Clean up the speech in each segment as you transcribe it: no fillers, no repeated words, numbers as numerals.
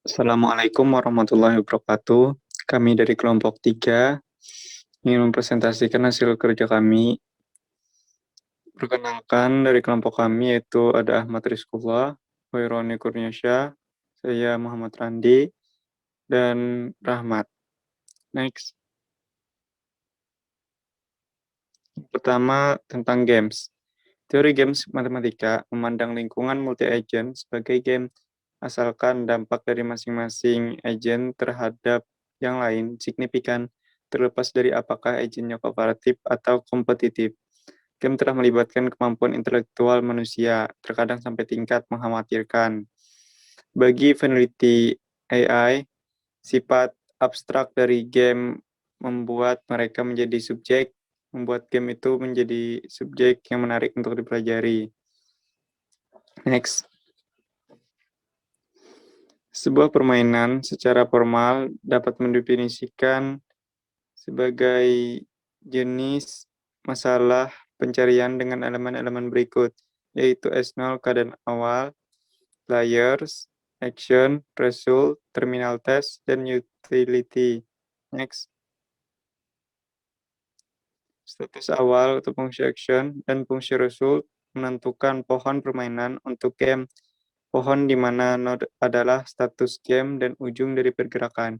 Assalamualaikum warahmatullahi wabarakatuh. Kami dari kelompok 3 ingin mempresentasikan hasil kerja kami. Perkenalkan dari kelompok kami yaitu ada Ahmad Rizkullah, Hoironi Kurniasya, saya Muhammad Randi, dan Rahmat. Next. Pertama tentang games. Teori games matematika memandang lingkungan multi-agent sebagai game, asalkan dampak dari masing-masing agent terhadap yang lain signifikan, terlepas dari apakah agentnya kooperatif atau kompetitif. Game telah melibatkan kemampuan intelektual manusia, terkadang sampai tingkat mengkhawatirkan. Bagi peneliti AI, sifat abstrak dari game membuat mereka menjadi subjek, membuat game itu menjadi subjek yang menarik untuk dipelajari. Next. Sebuah permainan secara formal dapat mendefinisikan sebagai jenis masalah pencarian dengan elemen-elemen berikut, yaitu S0 keadaan awal, layers, action, result, terminal test, dan utility. Next. Status awal atau fungsi action dan fungsi result menentukan pohon permainan untuk game. Pohon di mana node adalah status game dan ujung dari pergerakan.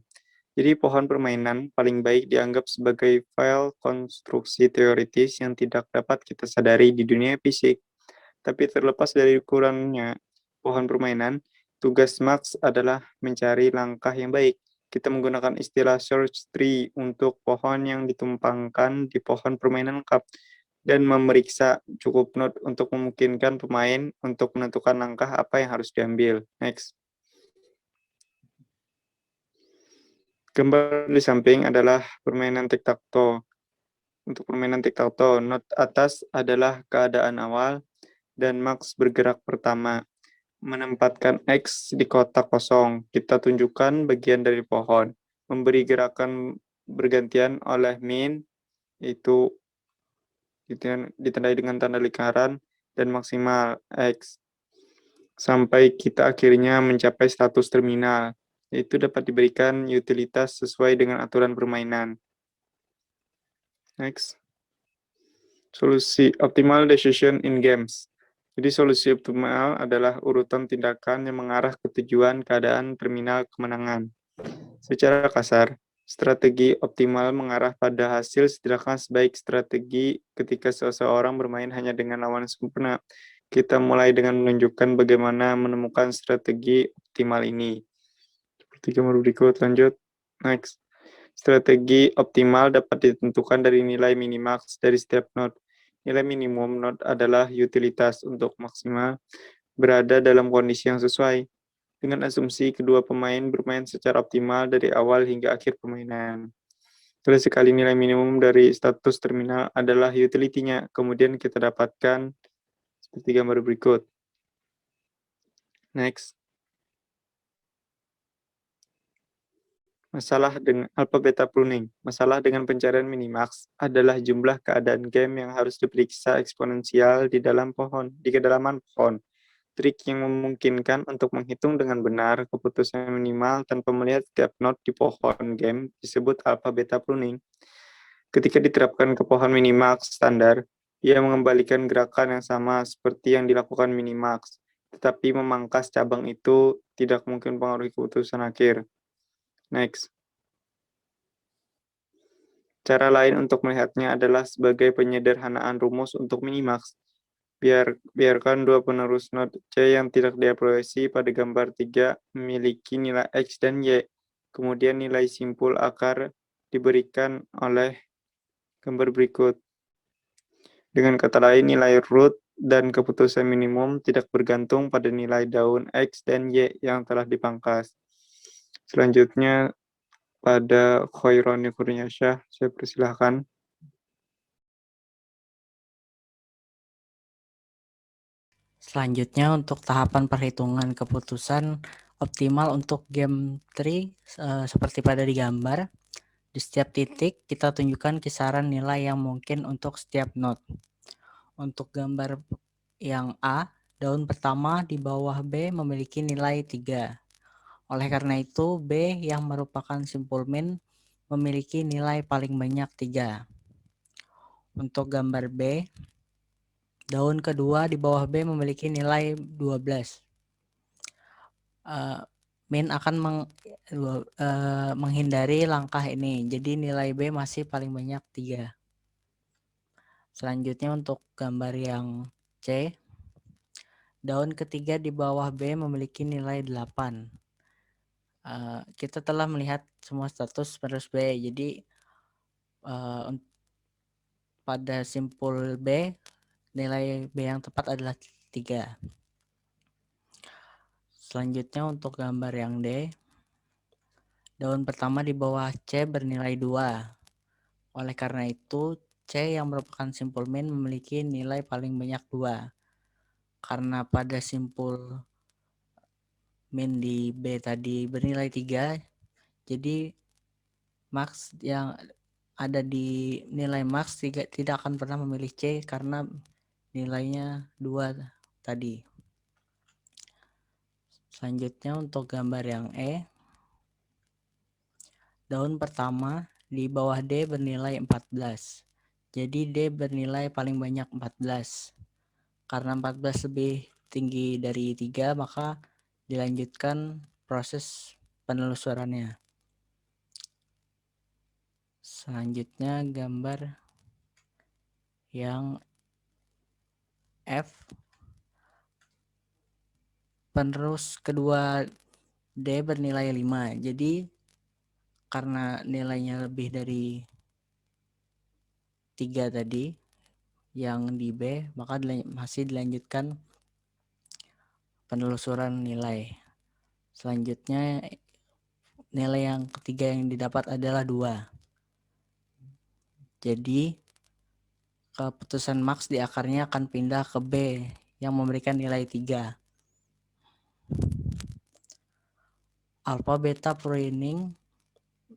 Jadi pohon permainan paling baik dianggap sebagai file konstruksi teoritis yang tidak dapat kita sadari di dunia fisik. Tapi terlepas dari ukurannya pohon permainan, tugas Max adalah mencari langkah yang baik. Kita menggunakan istilah search tree untuk pohon yang ditumpangkan di pohon permainan lengkap dan memeriksa cukup node untuk memungkinkan pemain untuk menentukan langkah apa yang harus diambil. Next. Gambar di samping adalah permainan tic-tac-toe. Untuk permainan tic-tac-toe, node atas adalah keadaan awal dan Max bergerak pertama. Menempatkan X di kotak kosong, kita tunjukkan bagian dari pohon. Memberi gerakan bergantian oleh min, itu ditandai dengan tanda lingkaran, dan maksimal X. Sampai kita akhirnya mencapai status terminal, yaitu dapat diberikan utilitas sesuai dengan aturan permainan. Next. Solusi optimal decision in games. Jadi solusi optimal adalah urutan tindakan yang mengarah ke tujuan keadaan terminal kemenangan. Secara kasar, strategi optimal mengarah pada hasil setidaknya sebaik strategi ketika seseorang bermain hanya dengan lawan sempurna. Kita mulai dengan menunjukkan bagaimana menemukan strategi optimal ini. Seperti gambar berikut, lanjut. Next. Strategi optimal dapat ditentukan dari nilai minimax dari setiap node. Nilai minimum node adalah utilitas untuk maksimal berada dalam kondisi yang sesuai, dengan asumsi kedua pemain bermain secara optimal dari awal hingga akhir permainan. Terus sekali nilai minimum dari status terminal adalah utility-nya, kemudian kita dapatkan seperti gambar berikut. Next. Masalah dengan alpha beta pruning. Masalah dengan pencarian minimax adalah jumlah keadaan game yang harus diperiksa eksponensial di kedalaman pohon. Trik yang memungkinkan untuk menghitung dengan benar keputusan minimal tanpa melihat setiap node di pohon game disebut alpha beta pruning. Ketika diterapkan ke pohon minimax standar, ia mengembalikan gerakan yang sama seperti yang dilakukan minimax, tetapi memangkas cabang itu tidak mungkin mempengaruhi keputusan akhir. Next. Cara lain untuk melihatnya adalah sebagai penyederhanaan rumus untuk minimax. Biarkan dua penerus node C yang tidak dievaluasi pada gambar 3 memiliki nilai X dan Y. Kemudian nilai simpul akar diberikan oleh gambar berikut. Dengan kata lain, nilai root dan keputusan minimum tidak bergantung pada nilai daun X dan Y yang telah dipangkas. Selanjutnya, pada Khaironi Kurniasyah, saya persilahkan. Selanjutnya untuk tahapan perhitungan keputusan optimal untuk game tree seperti pada di gambar. Di setiap titik kita tunjukkan kisaran nilai yang mungkin untuk setiap node. Untuk gambar yang A, daun pertama di bawah B memiliki nilai 3. Oleh karena itu, B yang merupakan simpul min memiliki nilai paling banyak 3. Untuk gambar B, daun kedua di bawah B memiliki nilai 12. Min akan menghindari langkah ini, jadi nilai B masih paling banyak 3. Selanjutnya untuk gambar yang C, daun ketiga di bawah B memiliki nilai 8. Kita telah melihat semua status penerus B, jadi pada simpul B, nilai B yang tepat adalah 3. Selanjutnya untuk gambar yang D, daun pertama di bawah C bernilai 2. Oleh karena itu, C yang merupakan simpul min memiliki nilai paling banyak 2. Karena pada simpul min di B tadi bernilai 3, jadi max yang ada di nilai max tidak akan pernah memilih C karena nilainya 2 tadi. Selanjutnya untuk gambar yang E, daun pertama di bawah D bernilai 14. Jadi D bernilai paling banyak 14. Karena 14 lebih tinggi dari 3, maka dilanjutkan proses penelusurannya. Selanjutnya gambar yang F, penerus kedua D bernilai 5. Jadi karena nilainya lebih dari 3 tadi yang di B, maka masih dilanjutkan penelusuran nilai. Selanjutnya nilai yang ketiga yang didapat adalah 2. Jadi keputusan max di akarnya akan pindah ke B yang memberikan nilai 3. Alpha beta pruning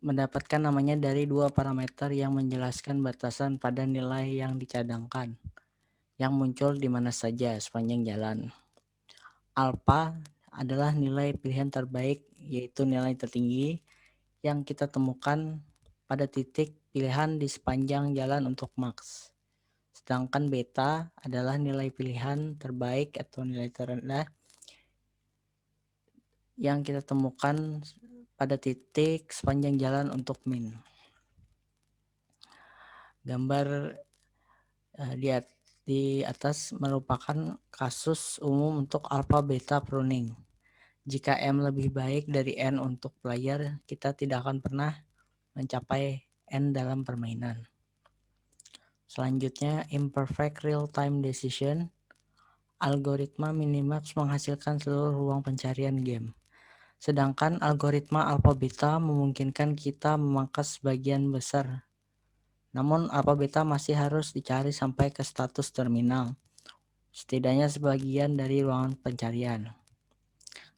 mendapatkan namanya dari 2 parameter yang menjelaskan batasan pada nilai yang dicadangkan yang muncul di mana saja sepanjang jalan. Alpha adalah nilai pilihan terbaik, yaitu nilai tertinggi yang kita temukan pada titik pilihan di sepanjang jalan untuk max. Sedangkan beta adalah nilai pilihan terbaik atau nilai terendah yang kita temukan pada titik sepanjang jalan untuk min. Gambar di atas merupakan kasus umum untuk alpha beta pruning. Jika M lebih baik dari N untuk player, kita tidak akan pernah mencapai N dalam permainan. Selanjutnya, imperfect real-time decision. Algoritma minimax menghasilkan seluruh ruang pencarian game. Sedangkan algoritma alpha beta memungkinkan kita memangkas sebagian besar. Namun alpha beta masih harus dicari sampai ke status terminal, setidaknya sebagian dari ruangan pencarian.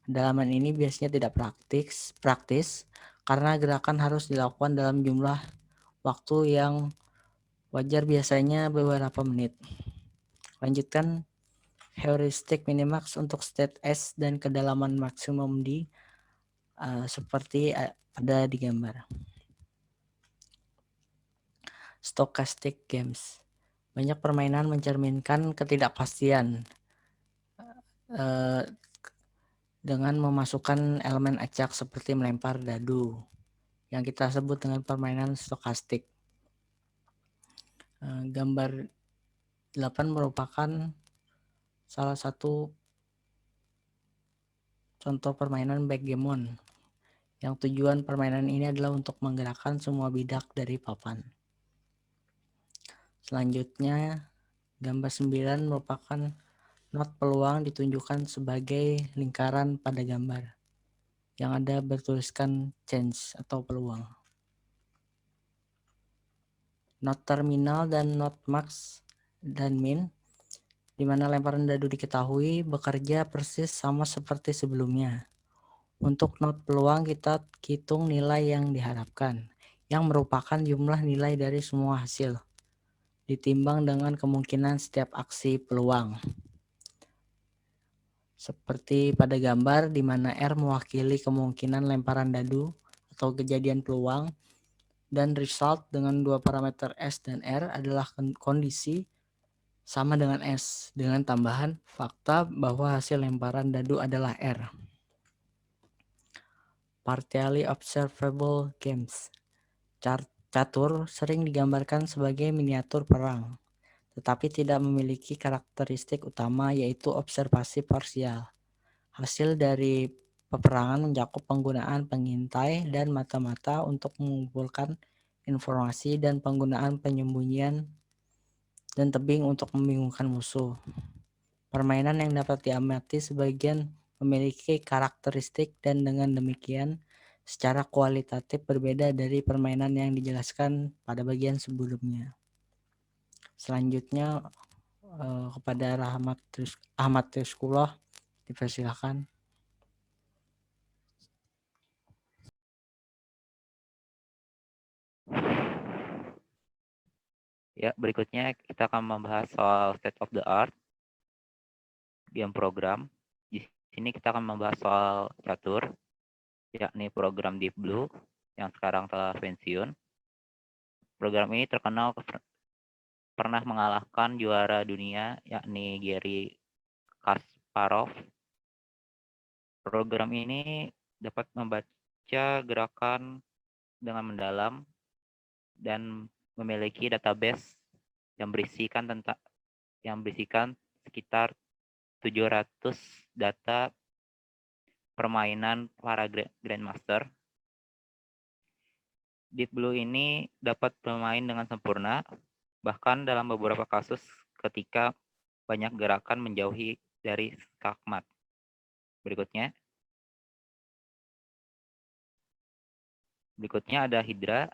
Dalaman ini biasanya tidak praktis karena gerakan harus dilakukan dalam jumlah waktu yang wajar, biasanya beberapa menit. Lanjutkan heuristik minimax untuk state S dan kedalaman maksimum D seperti ada di gambar. Stochastic games. Banyak permainan mencerminkan ketidakpastian dengan memasukkan elemen acak seperti melempar dadu yang kita sebut dengan permainan stokastik. Gambar 8 merupakan salah satu contoh permainan backgammon yang tujuan permainan ini adalah untuk menggerakkan semua bidak dari papan. Selanjutnya gambar 9 merupakan not peluang ditunjukkan sebagai lingkaran pada gambar yang ada bertuliskan chance atau peluang. Not terminal dan not max dan min, di mana lemparan dadu diketahui bekerja persis sama seperti sebelumnya. Untuk not peluang kita hitung nilai yang diharapkan, yang merupakan jumlah nilai dari semua hasil, ditimbang dengan kemungkinan setiap aksi peluang. Seperti pada gambar di mana R mewakili kemungkinan lemparan dadu atau kejadian peluang, dan result dengan dua parameter S dan R adalah kondisi sama dengan S, dengan tambahan fakta bahwa hasil lemparan dadu adalah R. Partially observable games. Catur sering digambarkan sebagai miniatur perang, tetapi tidak memiliki karakteristik utama yaitu observasi parsial. Hasil dari peperangan mencakup penggunaan pengintai dan mata-mata untuk mengumpulkan informasi dan penggunaan penyembunyian dan tebing untuk membingungkan musuh. Permainan yang dapat diamati sebagian memiliki karakteristik dan dengan demikian secara kualitatif berbeda dari permainan yang dijelaskan pada bagian sebelumnya. Selanjutnya kepada Ahmad Rizkullah dipersilakan. Ya, berikutnya kita akan membahas soal state of the art game program. Di sini kita akan membahas soal catur, yakni program Deep Blue yang sekarang telah pensiun. Program ini terkenal pernah mengalahkan juara dunia, yakni Garry Kasparov. Program ini dapat membaca gerakan dengan mendalam dan memiliki database yang berisikan sekitar 700 data permainan para Grandmaster. Deep Blue ini dapat bermain dengan sempurna, bahkan dalam beberapa kasus ketika banyak gerakan menjauhi dari skakmat. Berikutnya ada Hydra,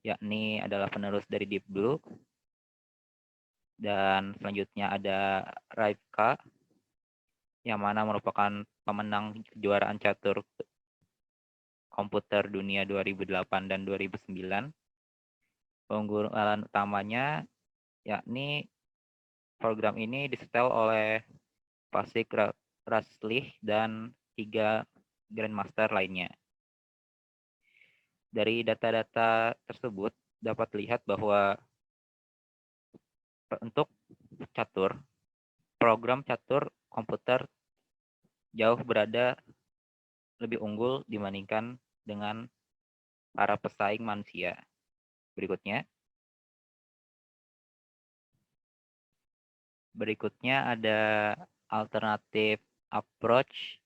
yakni adalah penerus dari Deep Blue. Dan selanjutnya ada Raivka, yang mana merupakan pemenang kejuaraan catur komputer dunia 2008 dan 2009. Keunggulan utamanya yakni program ini disetel oleh Pasik Raslih dan 3 Grandmaster lainnya. Dari data-data tersebut dapat lihat bahwa untuk catur, program catur komputer jauh berada lebih unggul dibandingkan dengan para pesaing manusia. Berikutnya ada alternative approach.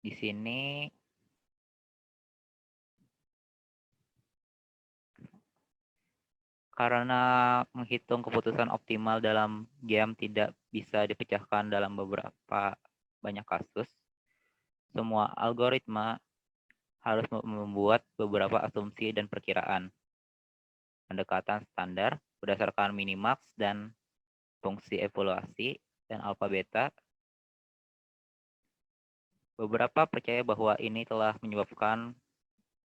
Di sini karena menghitung keputusan optimal dalam game tidak bisa dipecahkan dalam beberapa banyak kasus, semua algoritma harus membuat beberapa asumsi dan perkiraan. Pendekatan standar berdasarkan minimax dan fungsi evaluasi dan alpha beta. Beberapa percaya bahwa ini telah menyebabkan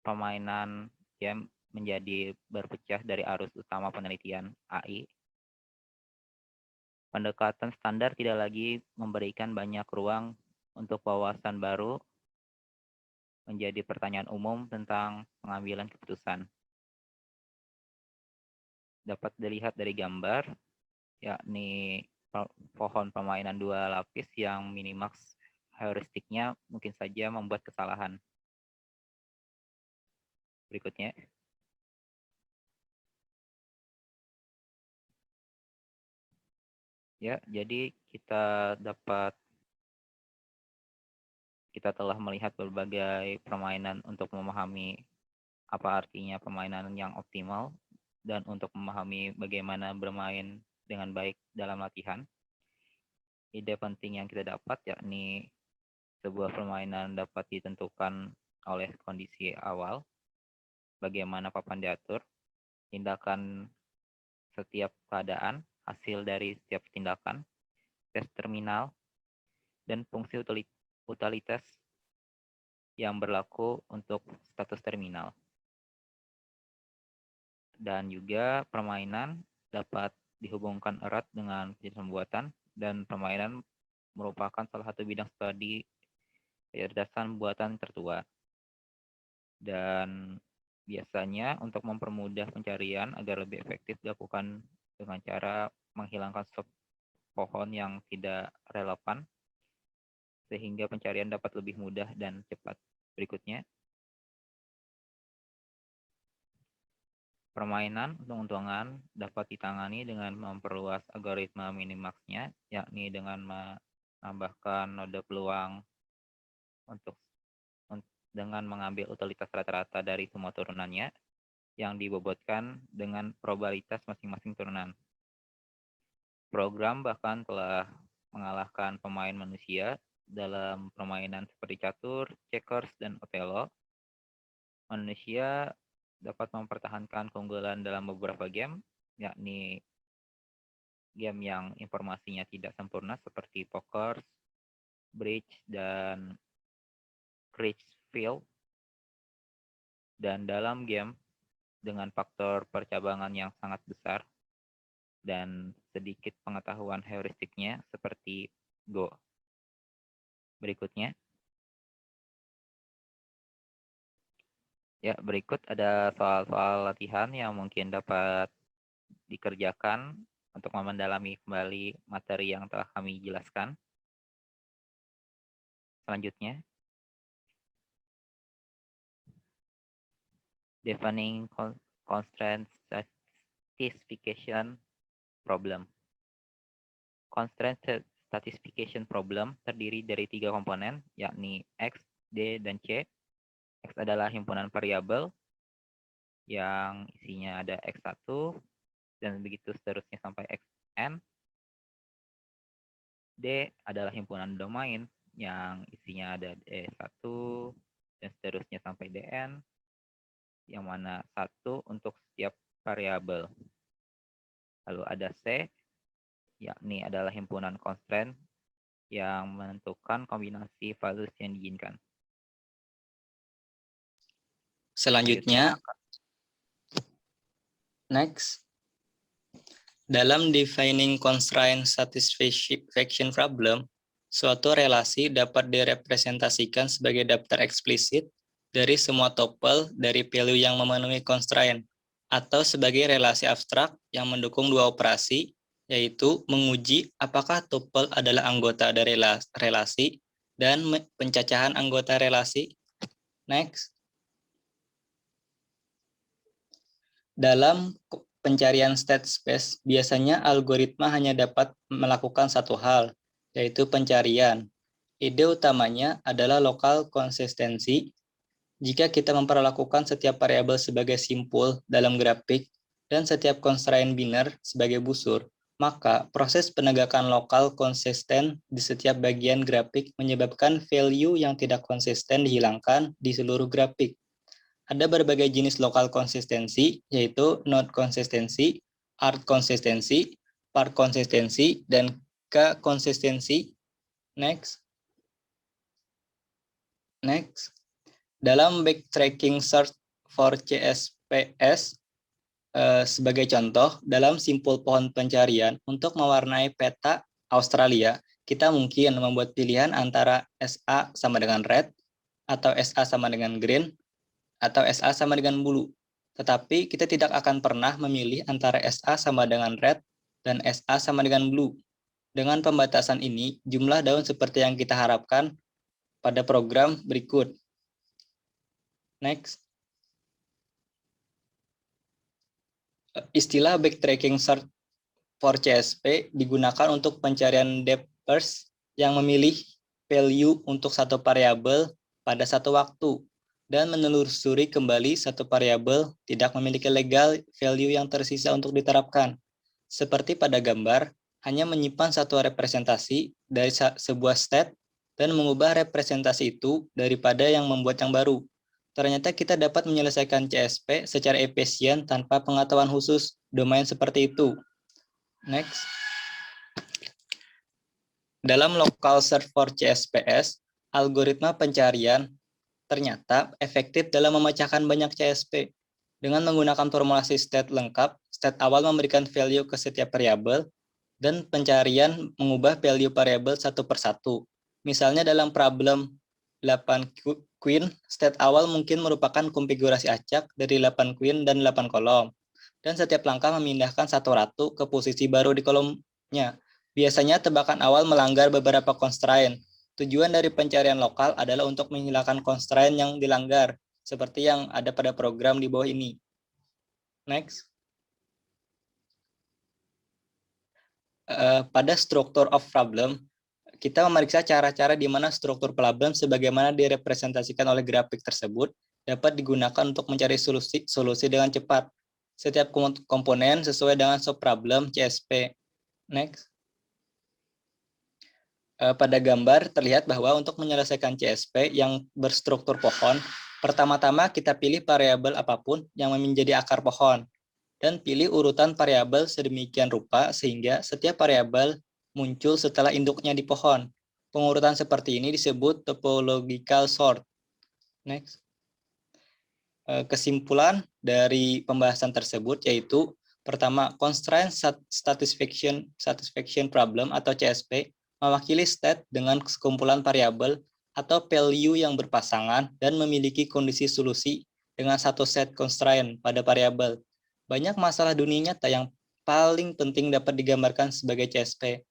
permainan game menjadi berpecah dari arus utama penelitian AI. Pendekatan standar tidak lagi memberikan banyak ruang untuk wawasan baru menjadi pertanyaan umum tentang pengambilan keputusan. Dapat dilihat dari gambar, yakni pohon permainan 2 lapis yang minimax heuristiknya mungkin saja membuat kesalahan. Berikutnya. Ya, jadi kita telah melihat berbagai permainan untuk memahami apa artinya permainan yang optimal dan untuk memahami bagaimana bermain dengan baik dalam latihan. Ide penting yang kita dapat yakni sebuah permainan dapat ditentukan oleh kondisi awal, bagaimana papan diatur, tindakan setiap keadaan, hasil dari setiap tindakan, tes terminal, dan fungsi utilitas yang berlaku untuk status terminal. Dan juga permainan dapat dihubungkan erat dengan pembuatan dan permainan merupakan salah satu bidang studi kecerdasan buatan tertua. Dan biasanya untuk mempermudah pencarian agar lebih efektif dilakukan dengan cara menghilangkan stok pohon yang tidak relevan sehingga pencarian dapat lebih mudah dan cepat. Berikutnya, permainan untung-untungan dapat ditangani dengan memperluas algoritma minimax-nya, yakni dengan menambahkan node peluang untuk dengan mengambil utilitas rata-rata dari semua turunannya yang dibobotkan dengan probabilitas masing-masing turunan. Program bahkan telah mengalahkan pemain manusia dalam permainan seperti catur, checkers, dan Othello. Manusia dapat mempertahankan keunggulan dalam beberapa game, yakni game yang informasinya tidak sempurna seperti poker, bridge, dan Critchfield. Dan dalam game dengan faktor percabangan yang sangat besar dan sedikit pengetahuan heuristiknya seperti Go. Berikutnya. Ya, berikut ada soal-soal latihan yang mungkin dapat dikerjakan untuk mendalami kembali materi yang telah kami jelaskan. Selanjutnya, defining constraint satisfaction problem. Constraint satisfaction problem terdiri dari 3 komponen, yakni X, D, dan C. X adalah himpunan variabel yang isinya ada X1 dan begitu seterusnya sampai Xn. D adalah himpunan domain yang isinya ada D1 dan seterusnya sampai Dn, yang mana 1 untuk setiap variabel. Lalu ada C, yakni adalah himpunan constraint yang menentukan kombinasi values yang diinginkan. Selanjutnya, next. Dalam defining constraint satisfaction problem, suatu relasi dapat direpresentasikan sebagai daftar eksplisit dari semua tuple dari value yang memenuhi constraint, atau sebagai relasi abstrak yang mendukung 2 operasi, yaitu menguji apakah tuple adalah anggota dari relasi dan pencacahan anggota relasi. Next. Dalam pencarian state space, biasanya algoritma hanya dapat melakukan satu hal, yaitu pencarian. Ide utamanya adalah lokal konsistensi. Jika kita memperlakukan setiap variabel sebagai simpul dalam grafik dan setiap constraint biner sebagai busur, maka proses penegakan lokal konsisten di setiap bagian grafik menyebabkan value yang tidak konsisten dihilangkan di seluruh grafik. Ada berbagai jenis lokal konsistensi, yaitu node konsistensi, art konsistensi, part konsistensi, dan k-konsistensi. Next. Dalam backtracking search for CSPS, sebagai contoh, dalam simpul pohon pencarian, untuk mewarnai peta Australia, kita mungkin membuat pilihan antara SA sama dengan red, atau SA sama dengan green, atau SA sama dengan blue. Tetapi kita tidak akan pernah memilih antara SA sama dengan red dan SA sama dengan blue. Dengan pembatasan ini, jumlah daun seperti yang kita harapkan pada program berikut. Next. Istilah backtracking search for CSP digunakan untuk pencarian depth first yang memilih value untuk satu variabel pada satu waktu dan menelusuri kembali satu variabel tidak memiliki legal value yang tersisa untuk diterapkan. Seperti pada gambar, hanya menyimpan satu representasi dari sebuah state dan mengubah representasi itu daripada yang membuat yang baru. Ternyata kita dapat menyelesaikan CSP secara efisien tanpa pengetahuan khusus domain seperti itu. Next. Dalam local search for CSPS, algoritma pencarian ternyata efektif dalam memecahkan banyak CSP. Dengan menggunakan formulasi state lengkap, state awal memberikan value ke setiap variabel, dan pencarian mengubah value variable satu persatu. Misalnya dalam problem 8 queen, state awal mungkin merupakan konfigurasi acak dari 8 queen dan 8 kolom. Dan setiap langkah memindahkan satu ratu ke posisi baru di kolomnya. Biasanya tebakan awal melanggar beberapa constraint. Tujuan dari pencarian lokal adalah untuk menghilangkan constraint yang dilanggar, seperti yang ada pada program di bawah ini. Next. Pada struktur of problem, kita memeriksa cara-cara di mana struktur problem sebagaimana direpresentasikan oleh grafik tersebut dapat digunakan untuk mencari solusi dengan cepat. Setiap komponen sesuai dengan subproblem CSP. Next. Pada gambar terlihat bahwa untuk menyelesaikan CSP yang berstruktur pohon, pertama-tama kita pilih variabel apapun yang menjadi akar pohon, dan pilih urutan variabel sedemikian rupa sehingga setiap variabel muncul setelah induknya di pohon. Pengurutan seperti ini disebut topological sort. Next. Kesimpulan dari pembahasan tersebut yaitu pertama, constraint satisfaction problem atau CSP mewakili state dengan sekumpulan variabel atau value yang berpasangan dan memiliki kondisi solusi dengan satu set constraint pada variabel. Banyak masalah dunia nyata yang paling penting dapat digambarkan sebagai CSP.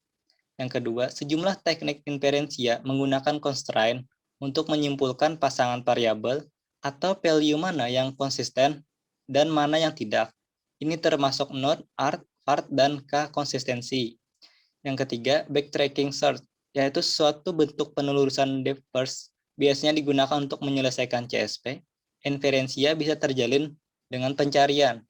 Yang kedua, sejumlah teknik inferensia menggunakan constraint untuk menyimpulkan pasangan variabel atau value mana yang konsisten dan mana yang tidak. Ini termasuk not, art, part, dan k-konsistensi. Yang ketiga, backtracking search, yaitu suatu bentuk penelusuran depth first, biasanya digunakan untuk menyelesaikan CSP. Inferensia bisa terjalin dengan pencarian.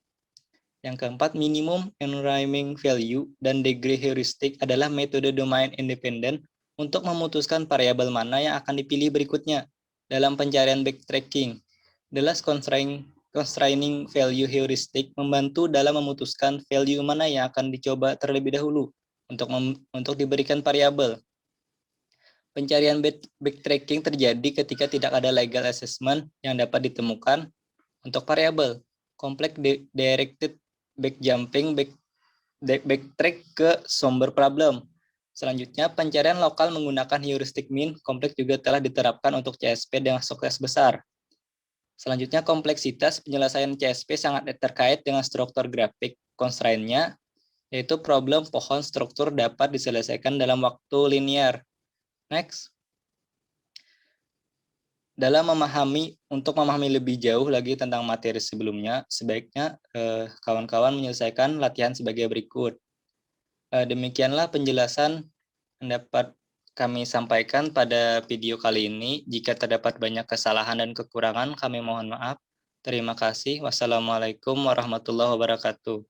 Yang keempat, minimum enrhyming value dan degree heuristic adalah metode domain independent untuk memutuskan variabel mana yang akan dipilih berikutnya. Dalam pencarian backtracking, the last constraining value heuristic membantu dalam memutuskan value mana yang akan dicoba terlebih dahulu untuk diberikan variabel. Pencarian backtracking terjadi ketika tidak ada legal assessment yang dapat ditemukan untuk variabel. Complex directed backjumping backtrack ke sumber problem. Selanjutnya, pencarian lokal menggunakan heuristic mean kompleks juga telah diterapkan untuk CSP dengan sukses besar. Selanjutnya, kompleksitas penyelesaian CSP sangat terkait dengan struktur grafik constraint-nya, yaitu problem pohon struktur dapat diselesaikan dalam waktu linear. Next. Untuk memahami lebih jauh lagi tentang materi sebelumnya, sebaiknya kawan-kawan menyelesaikan latihan sebagai berikut. Demikianlah penjelasan yang dapat kami sampaikan pada video kali ini. Jika terdapat banyak kesalahan dan kekurangan, kami mohon maaf. Terima kasih. Wassalamualaikum warahmatullahi wabarakatuh.